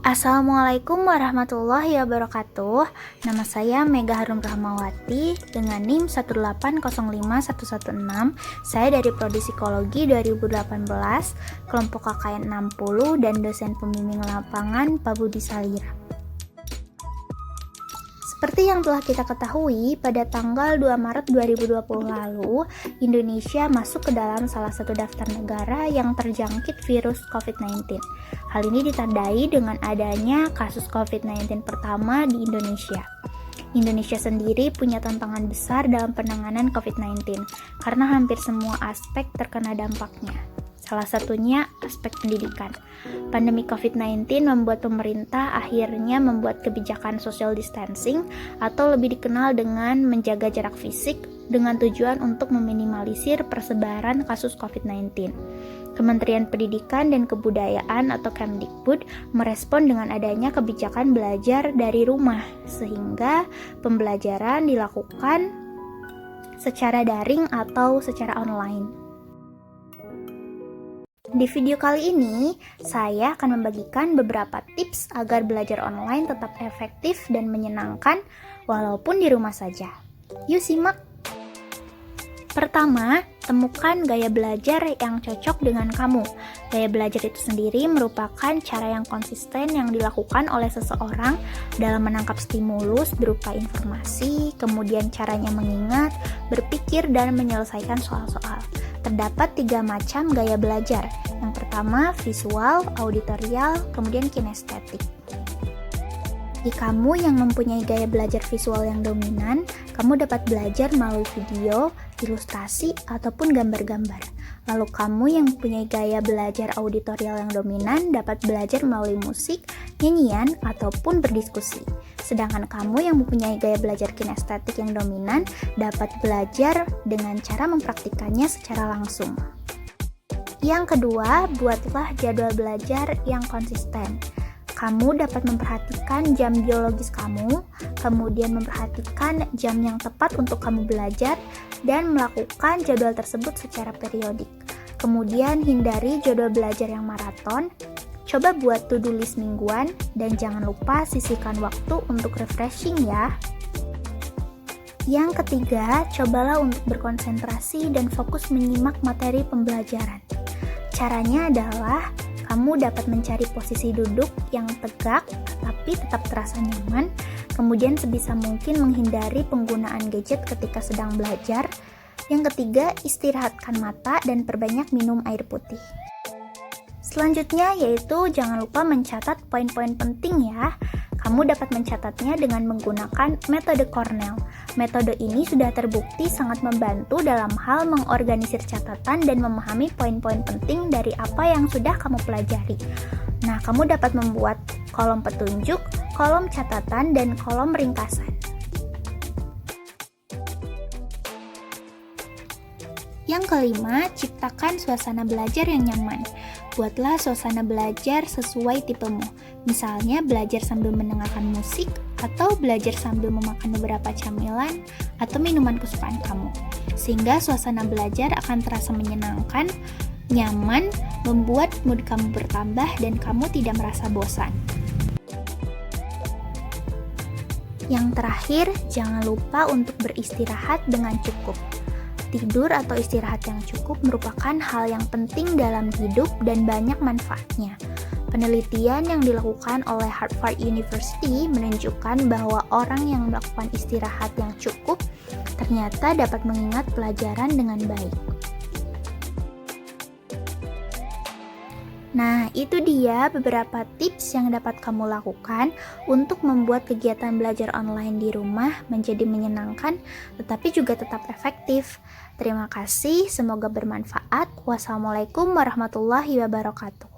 Assalamualaikum warahmatullahi wabarakatuh. Nama saya Mega Harun Rahmawati dengan NIM 1805116. Saya dari Prodi Psikologi 2018, kelompok KKN 60 dan dosen pembimbing lapangan Pak Budi Salira. Seperti yang telah kita ketahui, pada tanggal 2 Maret 2020 lalu, Indonesia masuk ke dalam salah satu daftar negara yang terjangkit virus COVID-19. Hal ini ditandai dengan adanya kasus COVID-19 pertama di Indonesia. Indonesia sendiri punya tantangan besar dalam penanganan COVID-19 karena hampir semua aspek terkena dampaknya. Salah satunya aspek pendidikan. Pandemi COVID-19 membuat pemerintah akhirnya membuat kebijakan social distancing atau lebih dikenal dengan menjaga jarak fisik dengan tujuan untuk meminimalisir persebaran kasus COVID-19. Kementerian Pendidikan dan Kebudayaan atau Kemdikbud merespon dengan adanya kebijakan belajar dari rumah sehingga pembelajaran dilakukan secara daring atau secara online. Di video kali ini, saya akan membagikan beberapa tips agar belajar online tetap efektif dan menyenangkan walaupun di rumah saja. Yuk simak! Pertama, temukan gaya belajar yang cocok dengan kamu. Gaya belajar itu sendiri merupakan cara yang konsisten yang dilakukan oleh seseorang dalam menangkap stimulus berupa informasi, kemudian caranya mengingat, berpikir, dan menyelesaikan soal-soal. Terdapat 3 macam gaya belajar. Yang pertama, visual, auditorial, kemudian kinestetik. Bagi kamu yang mempunyai gaya belajar visual yang dominan, kamu dapat belajar melalui video, ilustrasi, ataupun gambar-gambar. Lalu kamu yang mempunyai gaya belajar auditorial yang dominan dapat belajar melalui musik, nyanyian, ataupun berdiskusi. Sedangkan kamu yang mempunyai gaya belajar kinestetik yang dominan dapat belajar dengan cara mempraktikkannya secara langsung. Yang kedua, buatlah jadwal belajar yang konsisten. Kamu dapat memperhatikan jam biologis kamu, kemudian memperhatikan jam yang tepat untuk kamu belajar, dan melakukan jadwal tersebut secara periodik. Kemudian hindari jadwal belajar yang maraton. Coba buat to-do list mingguan, dan jangan lupa sisihkan waktu untuk refreshing ya. Yang ketiga, cobalah untuk berkonsentrasi dan fokus menyimak materi pembelajaran. Caranya adalah kamu dapat mencari posisi duduk yang tegak tapi tetap terasa nyaman, kemudian sebisa mungkin menghindari penggunaan gadget ketika sedang belajar. Yang ketiga, istirahatkan mata dan perbanyak minum air putih. Selanjutnya yaitu jangan lupa mencatat poin-poin penting ya. Kamu dapat mencatatnya dengan menggunakan metode Cornell. Metode ini sudah terbukti sangat membantu dalam hal mengorganisir catatan dan memahami poin-poin penting dari apa yang sudah kamu pelajari. Nah, kamu dapat membuat kolom petunjuk, kolom catatan, dan kolom ringkasan. Yang kelima, ciptakan suasana belajar yang nyaman. Buatlah suasana belajar sesuai tipemu. Misalnya belajar sambil mendengarkan musik, atau belajar sambil memakan beberapa camilan atau minuman kesukaan kamu. Sehingga suasana belajar akan terasa menyenangkan, nyaman, membuat mood kamu bertambah dan kamu tidak merasa bosan. Yang terakhir, jangan lupa untuk beristirahat dengan cukup. Tidur atau istirahat yang cukup merupakan hal yang penting dalam hidup dan banyak manfaatnya. Penelitian yang dilakukan oleh Harvard University menunjukkan bahwa orang yang melakukan istirahat yang cukup ternyata dapat mengingat pelajaran dengan baik. Nah, itu dia beberapa tips yang dapat kamu lakukan untuk membuat kegiatan belajar online di rumah menjadi menyenangkan, tetapi juga tetap efektif. Terima kasih, semoga bermanfaat. Wassalamualaikum warahmatullahi wabarakatuh.